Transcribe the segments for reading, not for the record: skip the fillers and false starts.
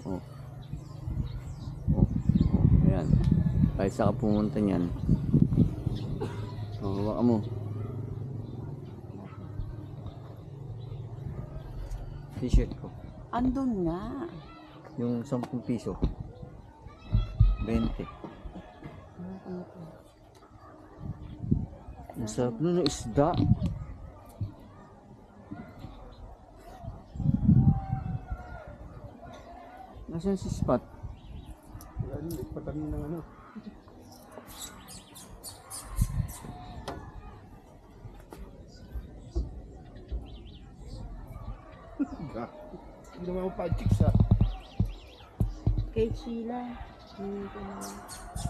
Oh. Oh. Oh. Ayan. Kahit saan ka pumunta niyan. Oh, hawakan mo. T-shirt ko. Andun nga. Yung 10 piso. 20. Ang sarap nun ng isda. Nasaan si Spot? Patamin ng ano. Hindi naman ako pa-chicks ha. Kay Sheila.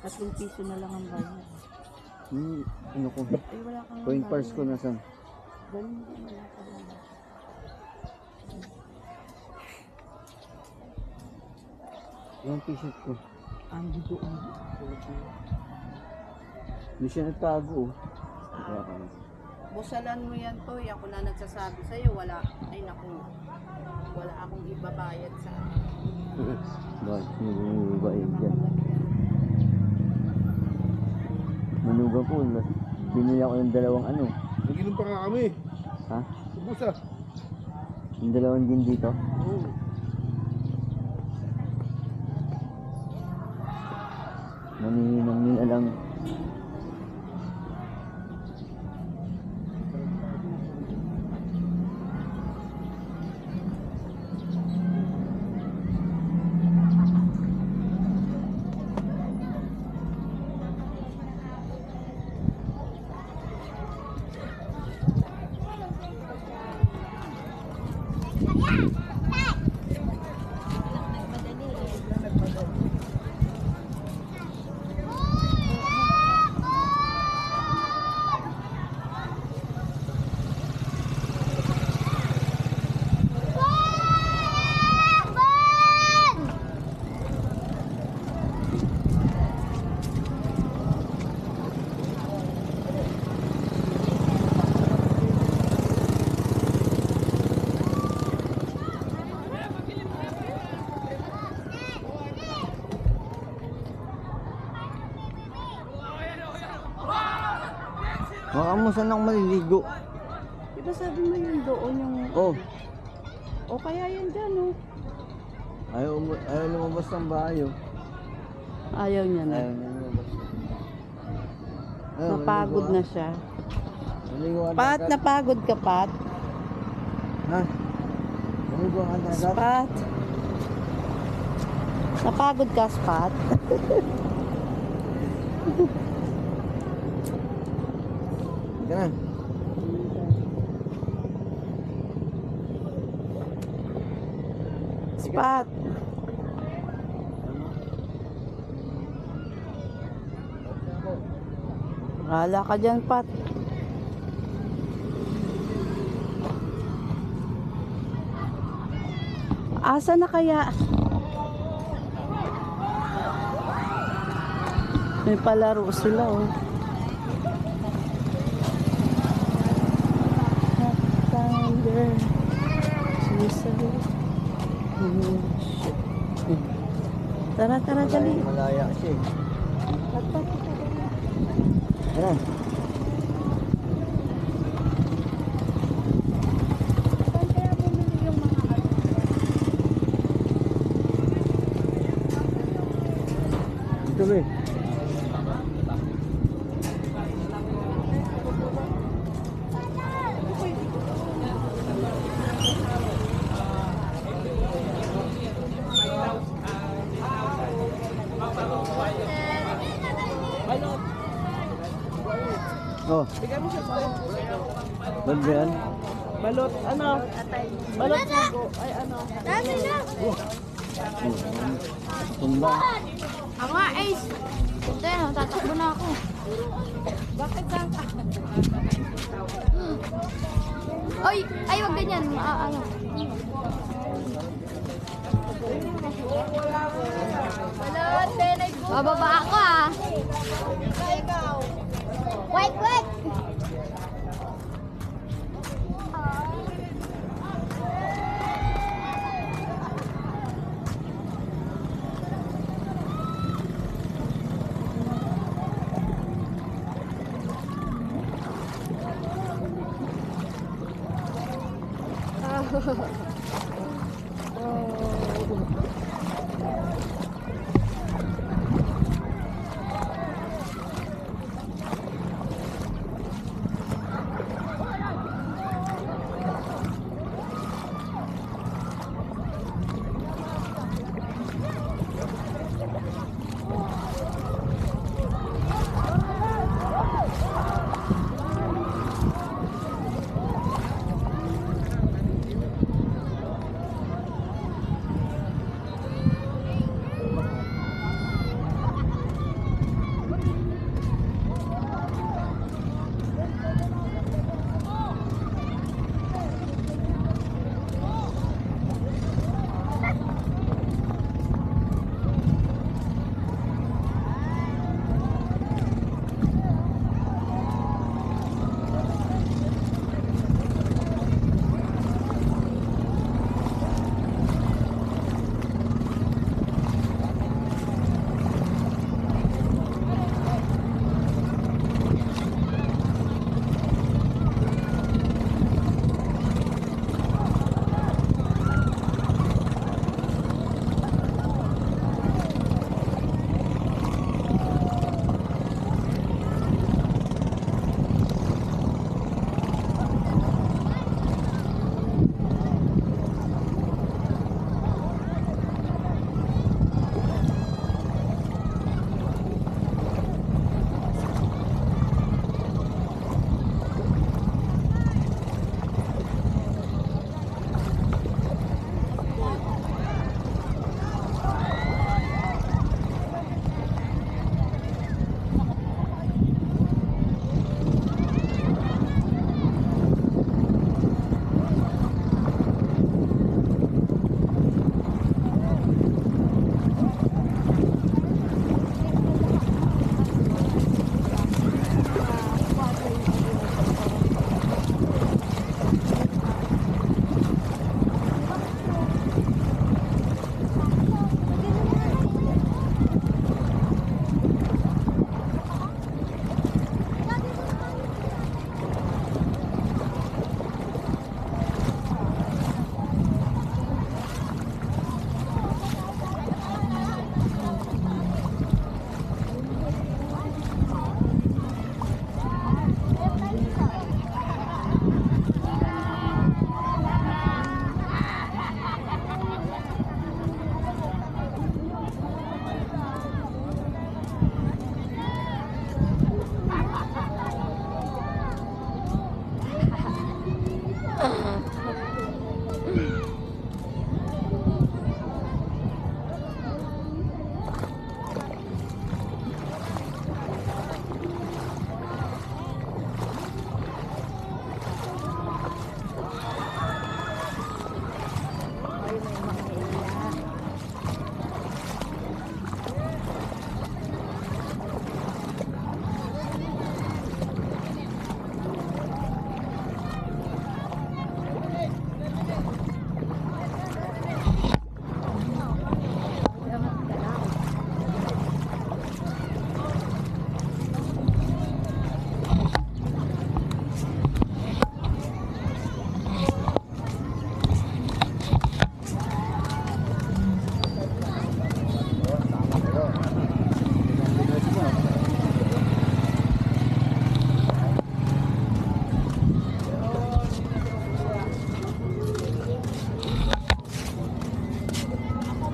Tatlong piso na lang ang bayad. Ano ko? Ay, wala kang Coin purse ko nasaan? Ganun din, wala ka lang. Yung t-shirt ko. Andi doon. Hindi siya nagtago. Kaya ka na. Busalan mo yan to. Ako na nagsasabi sa'yo. Wala. Ay naku. Wala akong ibabayad sa Bakit? Hindi ba yun dyan? Manugang ko. Binili ako ng dalawang ano. Naginom pa nga kami. Ha? Ubus ah. Yung dalawang gin dito. Oo. Naninang nila lang. Baka mo saan ako maliligo. Diba sabi mo yung doon yung... Oh, O kaya yan dyan oh. ayaw lumabas ng bahay oh. Ayaw niya na. Ayaw na lumabas. Ayaw, Napagod maligo, na ah. siya. Maligo ka Pat, dagat. napagod ka, Pat? Ha? Maligo ka dagat. Spat? Napagod ka, Spat? Ka na. Spat? Wala ka dyan, Pat. Asa na kaya? May palaro sila, oh. Tiger. Sisalo. Tara, tara, dali. Malaya siya eh. Pat, pat, pat. Tara. Saan kaya bumili yung mga ano? Dito ba eh. Oh, Bigyan mo siya sa ba't ba yan? balot, ano? Balot sago. Ay, ano? Dami na! Tumba. Ako nga, Ace! Ito yan, tatakbo na ako. Bakit saan ka? Oy! Ay, wag ganyan. Ano? Balot, benay ko. Bababa ako ah. Ikaw. Wait, wait!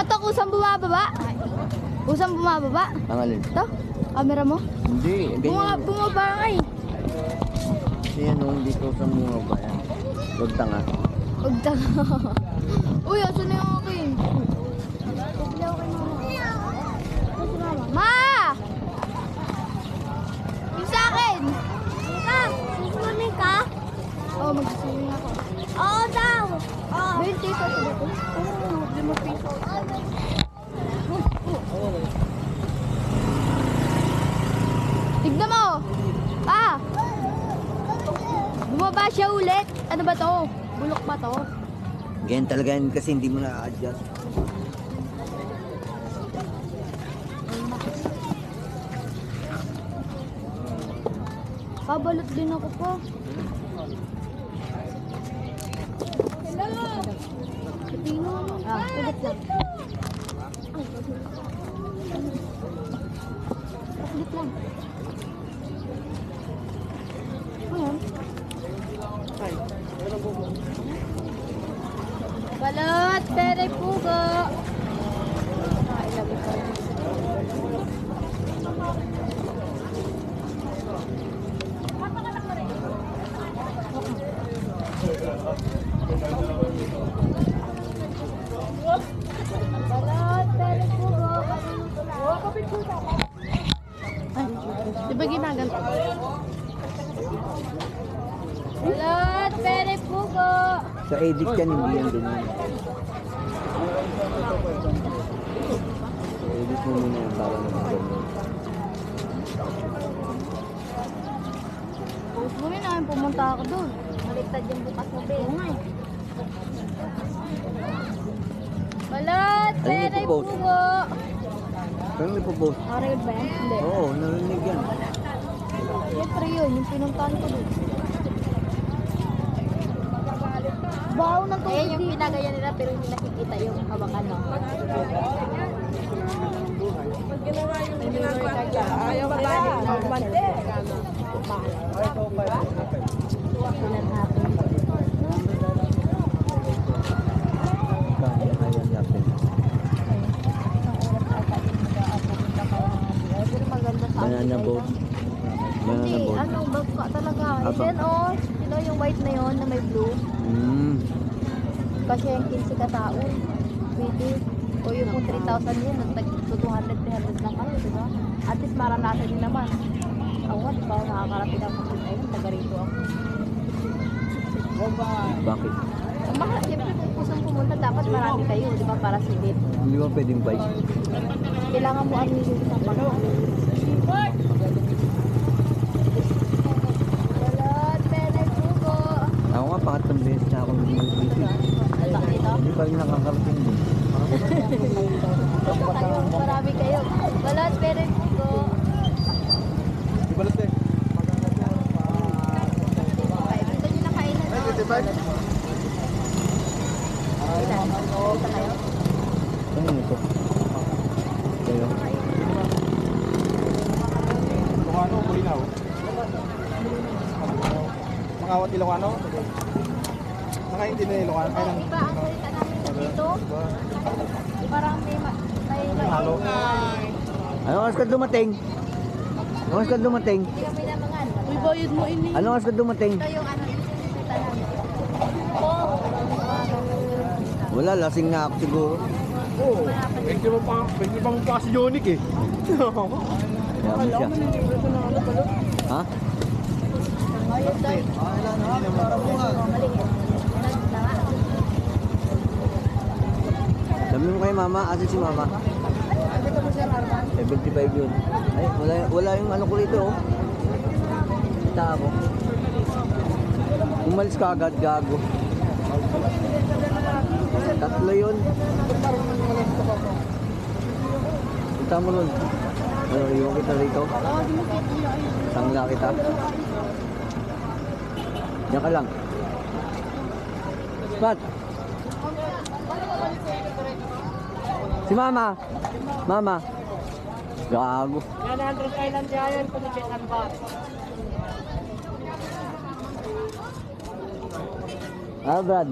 Ato, kusang bumababa. Kusang bumababa. Ang alin? Ito, camera mo. Hindi, ganyan. Bumaba nga eh. Yan o, dito sa mga ba yan. Huwag tanga. Huwag tanga. Uy, asan na yung akin? Bigla ako kay mama. Asan si mama? Ma! Yung sa akin! Ma! Susunin ka? Oo, magsusunin ako. Oo daw! Oo. 20 pesos dito. Oo, 5 piso. Tignan mo! Ah! Bumaba siya ulit. Ano ba to? Bulok ba to? Ganyan talaga yan kasi hindi mo na-adjust. Pabalot din ako po. Hello! Pipino mo. Ulit lang. Ulit lang. Ayan. Balot, pere pugo. Nakailabi ko. Balot, pere pugo. Ay, di ba ginaganto? Balot, pere pugo. Sa edit yan, hindi yan ganyan. Sa edit mo muna yung para naman ganyan. Post mo yun ah, pumunta ako doon. Baliktad yung bukas mo, be. Oo nga eh. Balot, Ayun, pere ipopost. pugo. Saan may popost? Narinig ba yan? Hindi. Oo, narinig yan. Siyempre yun, yung pinuntahan ko doon. Baho ng tubig. Ayan yung pinagaya nila pero hindi nakikita yung hawakan mo. Ayaw ba? Mante. Kaya natin. Banana boat. Banana Hindi, boat. ano, bagka talaga. And Aba. then, oh, sino yung white na yon na may blue? Mm. Kasi yung 15 katao. Pwede. O yung kung 3,000 yun, nagtag 200, 300 lang kayo, di ba? At least maranasan nyo naman. Ako nga, di ba ako nakakarating ako sa ayun, taga rito ako. Bakit? Ang mahal, siyempre kung kusang pumunta, dapat marami kayo, di ba, para silip. Hindi ba pwedeng bike? Kailangan mo ano yung isang pagkakas. Balot, pele, pugo. Ako nga, pangatlong beses na ako nag-dito. Atak dito. Hindi pa rin nakakarating din. Kayo, marami kayo. Balot, pele, pugo. Di balat eh. Gusto nyo na kainan. Ay, 55? Kailan? Dito kayo? Ano ito? Kayo? Ilocano, Bulinaw. Makawat Ilocano. Nakaintindi na Ilocano. Ay, Di ba ang salita namin dito? Parang may halo. Ano oras ka dumating? Ano oras ka dumating? Hindi kami na mga ano. Uy, bayad mo ini. Ano oras ka dumating? Ito yung ano, yung salita namin. Wala, lasing na ako siguro. Oo. Pwede mo pa si Yonic eh. Kaya mo siya. Ha? Ayun doon. Maliit. Sabi mo kay mama, asin si mama. 75 yun. Ay, wala yung ano ko rito oh. Kita ako. Umalis ka agad, gago. Tatlo yun. Kita mo nun. Ano, iwan kita rito. Tangla kita. Diyan ka lang. Spot. Si mama. Mama. Gago. Yan, Andres Island yan. Punipitan ba? Ah, Brad.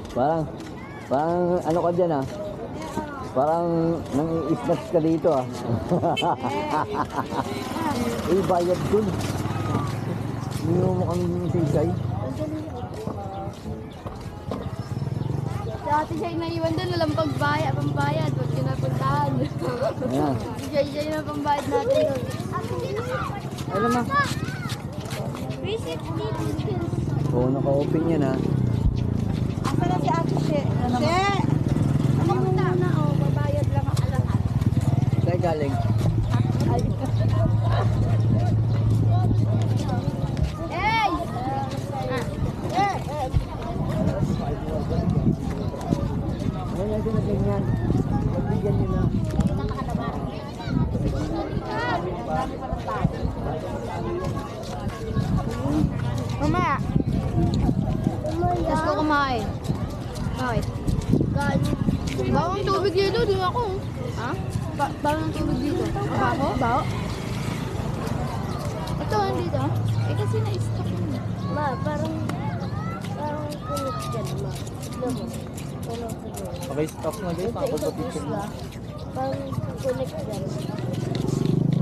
Parang Parang ano ka dyan ah. Parang nang i-snatch ka dito ah. Eh, bayad dun. Hindi mo mukhang sisay. Si ate siya yung naiwan doon, walang pambayad, huwag yun napuntahan. Ayan. Siya yung pambayad natin doon. Alam mo. Visit dito. Oo, naka-open yan ah. Asa na si Ate She? She! Ano muna? Oh, babayad lang ang lahat. Saan galing? Hey! Ano yan sila ganyan? Pagbigyan nyo na. Mamaya. Let's go kumain. Bakit? Bawang tubig dito, di ako. Ha? Bawang tubig dito. Baho? Baho? Ito, dito. Eh kasi na-stop yun. Ma, parang kulit dyan, ma. Tignan mo. Parang siguro. Okay, stop na guys. Pakapagpapicture na. Parang kulit dyan.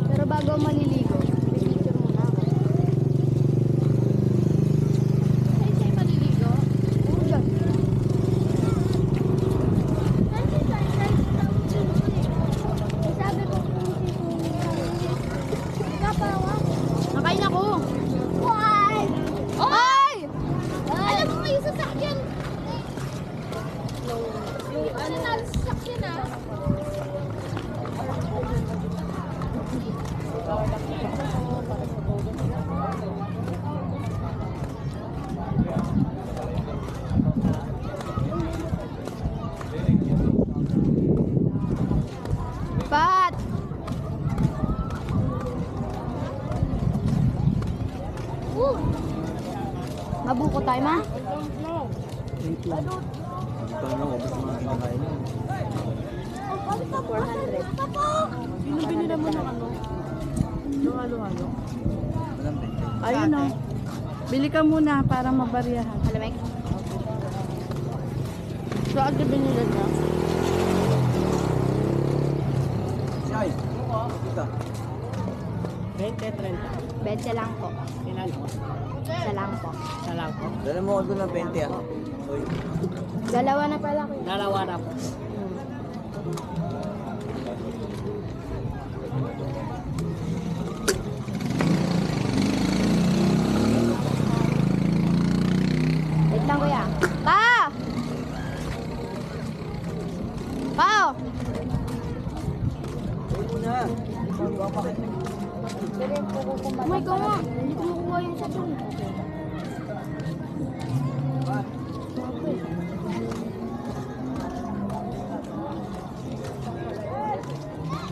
Pero bago ako maliligo, pipicture muna ako. Ay, sa'yo maliligo? Oo, dyan. Sabi ko kung Nakain ako. why? Ay! Alam mo may sasakyan. Ano na sasakyan ah? Pat! Mabuko tayo, ma? Wait lang. Ito na lang, ubos mga kinakain yan. 400. Sino binila mo ng ano? Yung halo-halo? Walang bente. Ayun o. Bili ka muna para mabariyahan. Alamig? So, agad binila niya. Shay! Ika. 20 lang po. Isa lang po. Dala mo ako doon ng 20 ah. Uy. Dalawa na pala ko. Dalawa na po. Wait lang kuya. Pa! Pa! Uy muna. Umay ka nga. Hindi ko makuha yung sa doon.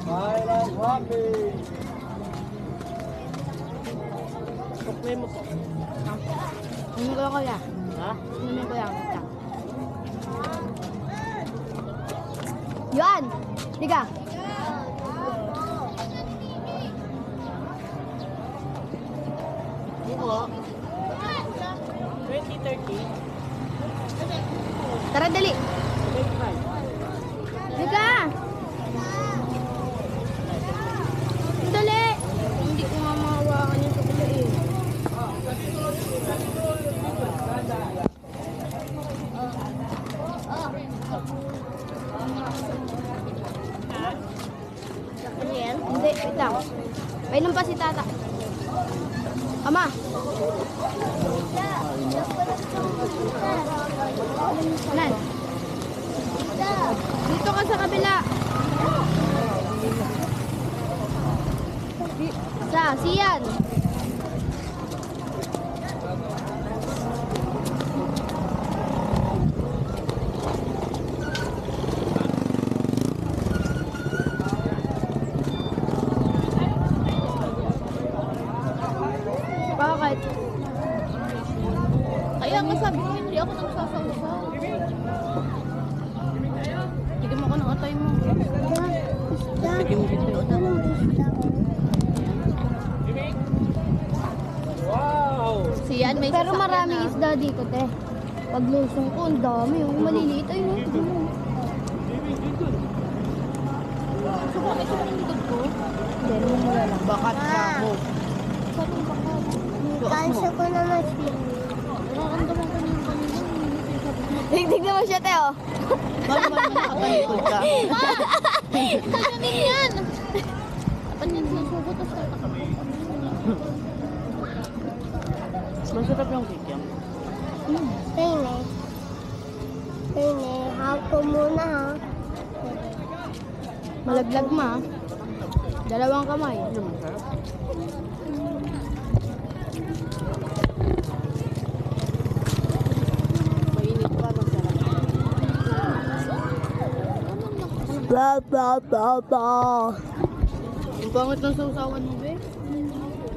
Kailan happy? Tukmay mo po. Hindi ko kuya. Ha? Hindi ko yan. Yan! Liga! Buko. 20-30. Tara, dali! 25. Liga! Dali! Hindi ko nga mahawakan yung sakla eh. Ano yan? Hindi, wait lang. Painom pa si tata. Ama! Nan? Dito ka sa kabila. Siyan. Bakit? Kaya nga sabi ko, hindi ako nagsasaw-saw. Tigam ako ng atay mo. Tigim dito. Anong isda? Wow! Siyan, may Pero sasakyan maraming na. isda dito, te. Pag lusong ko, ang dami. Yung maliliit ay no. Tignan mo. So, bakit yung likod ko? Hindi, naman wala lang. Bakat ka mo. Saan yung bakat? Kansa ko naman siya. Nakakamdaman ko yung kanina. Tignan mo siya, Teo. Bakit ba naman nakatalikod ka? Kanin yan. Kapan yan susugot, tapos tatakbo. Masarap yung kikiam. Rene. Rene, hako muna ha. Malaglag ma. Dalawang kamay. Ano masarap? Mainit pa, masarap. Ang pangit ng sausawan mo, be.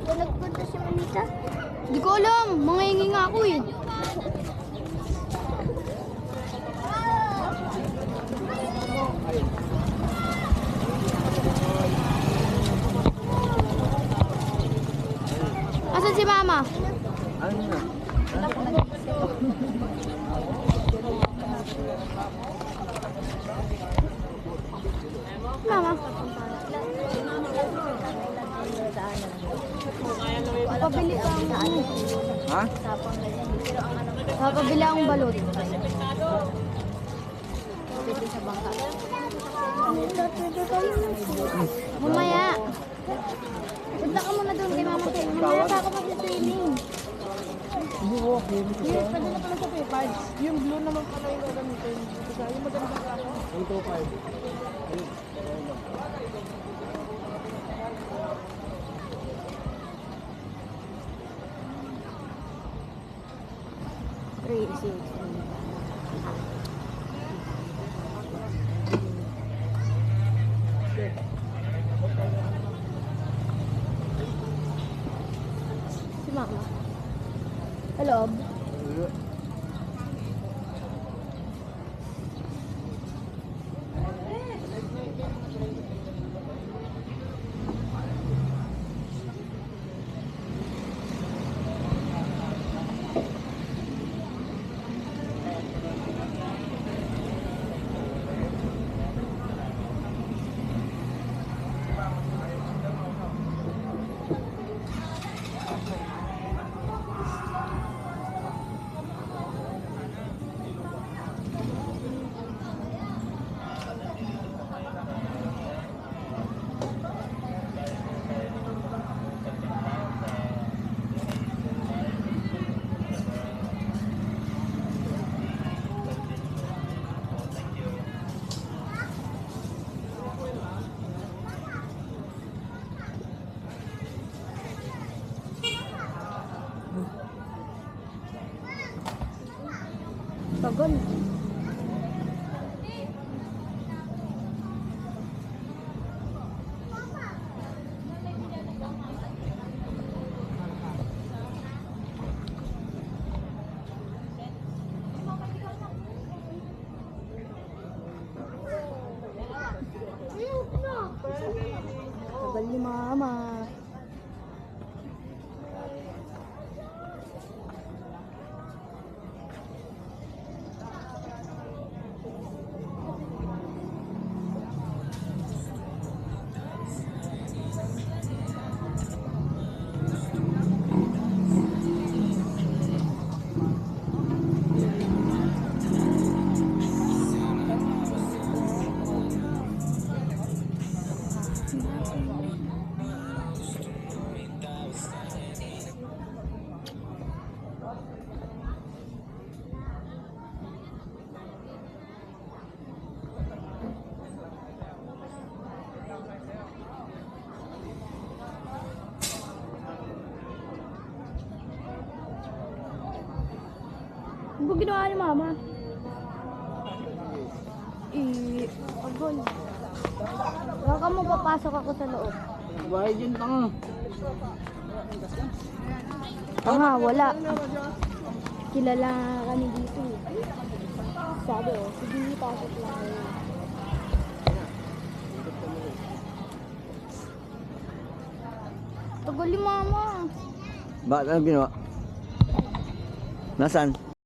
Nagpunta si Manita. Hindi ko alam. Mangingi nga ako eh. Asan si Mama? Ano na? Mama. Papabili ka ang Ha? papabili ang balot. Mamaya. Punta ka muna doon kay Mama Tay. Mamaya pa ako mag-swimming. Yes, pwede na pala sa Pepad. Yung blue naman pala yung gagamitin. Yung maganda ka ako. 125. Si Mama. Hello. Tagal. Tagal ni Mama. Ano ba ginawa ni Mama? Agol. Baka mo papasok ako sa loob. Bahay dyan tanga. Tanga, wala. Kilala kami dito. Sabi sige, pasok lang kayo. Tagal ni Mama. Bakit ano ginawa? Nasaan?